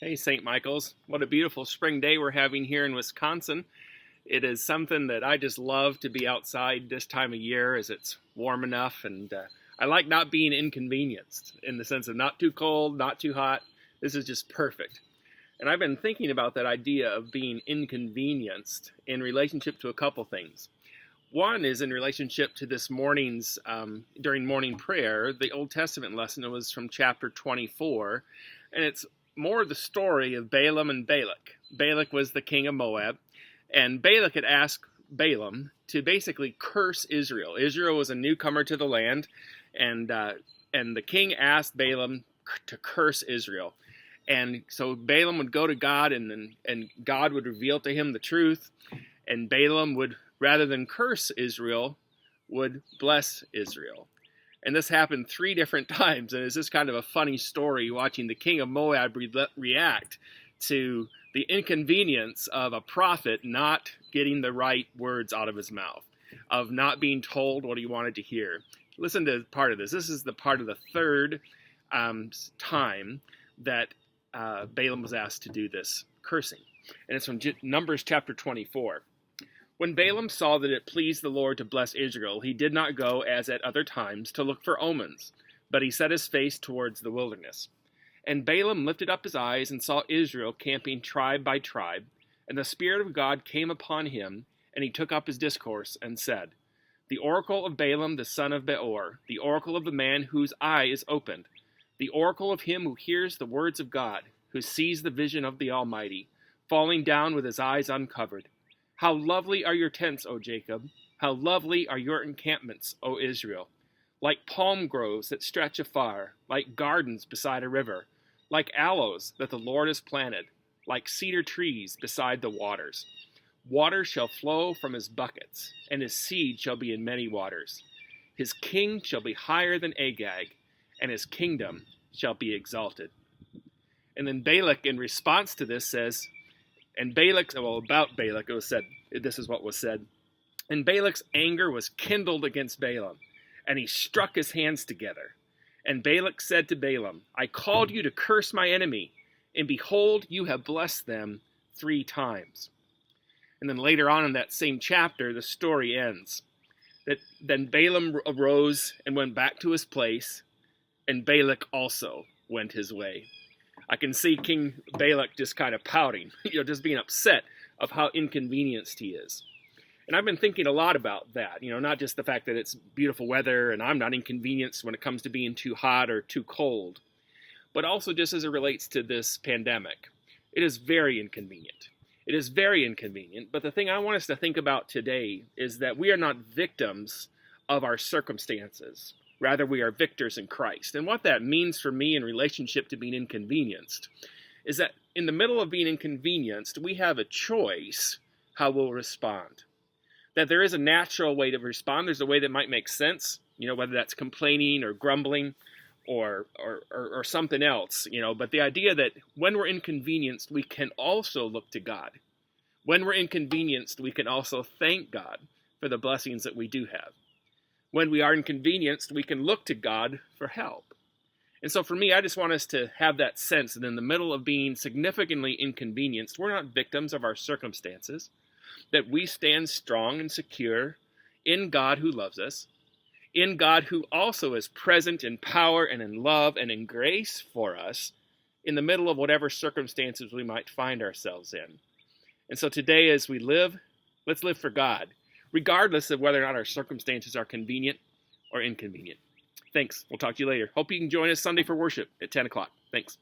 Hey, St. Michael's. What a beautiful spring day we're having here in Wisconsin. It is something that I just love to be outside this time of year as it's warm enough, and I like not being inconvenienced in the sense of not too cold, not too hot. This is just perfect. And I've been thinking about that idea of being inconvenienced in relationship to a couple things. One is in relationship to this morning's, during morning prayer, the Old Testament lesson was from chapter 24, and it's more the story of Balaam and Balak. Balak was the king of Moab, and Balak had asked Balaam to basically curse Israel. Israel was a newcomer to the land, and the king asked Balaam to curse Israel. And so Balaam would go to God, and God would reveal to him the truth, and Balaam would, rather than curse Israel, would bless Israel. And this happened 3 different times, and it's just kind of a funny story watching the king of Moab react to the inconvenience of a prophet not getting the right words out of his mouth, of not being told what he wanted to hear. Listen to part of this. This is the part of the 3rd time that Balaam was asked to do this cursing. And it's from Numbers chapter 24. When Balaam saw that it pleased the Lord to bless Israel, he did not go, as at other times, to look for omens, but he set his face towards the wilderness. And Balaam lifted up his eyes and saw Israel camping tribe by tribe, and the Spirit of God came upon him, and he took up his discourse and said, "The oracle of Balaam the son of Beor, the oracle of the man whose eye is opened, the oracle of him who hears the words of God, who sees the vision of the Almighty, falling down with his eyes uncovered. How lovely are your tents, O Jacob! How lovely are your encampments, O Israel! Like palm groves that stretch afar, like gardens beside a river, like aloes that the Lord has planted, like cedar trees beside the waters. Water shall flow from his buckets, and his seed shall be in many waters. His king shall be higher than Agag, and his kingdom shall be exalted." And then Balak, in response to this, says, about Balak, it was said, this is what was said. "And Balak's anger was kindled against Balaam, and he struck his hands together. And Balak said to Balaam, I called you to curse my enemy, and behold, you have blessed them 3 times. And then later on in that same chapter, the story ends. Then Balaam arose and went back to his place, and Balak also went his way. I can see King Balak just kind of pouting, just being upset of how inconvenienced he is. And I've been thinking a lot about that, not just the fact that it's beautiful weather and I'm not inconvenienced when it comes to being too hot or too cold, but also just as it relates to this pandemic. It is very inconvenient. It is very inconvenient, but the thing I want us to think about today is that we are not victims of our circumstances. Rather, we are victors in Christ. And what that means for me in relationship to being inconvenienced is that in the middle of being inconvenienced, we have a choice how we'll respond. That there is a natural way to respond. There's a way that might make sense, whether that's complaining or grumbling or something else, But the idea that when we're inconvenienced, we can also look to God. When we're inconvenienced, we can also thank God for the blessings that we do have. When we are inconvenienced, we can look to God for help. And so for me, I just want us to have that sense that in the middle of being significantly inconvenienced, we're not victims of our circumstances, that we stand strong and secure in God who loves us, in God who also is present in power and in love and in grace for us in the middle of whatever circumstances we might find ourselves in. And so today as we live, let's live for God, regardless of whether or not our circumstances are convenient or inconvenient. Thanks. We'll talk to you later. Hope you can join us Sunday for worship at 10 o'clock. Thanks.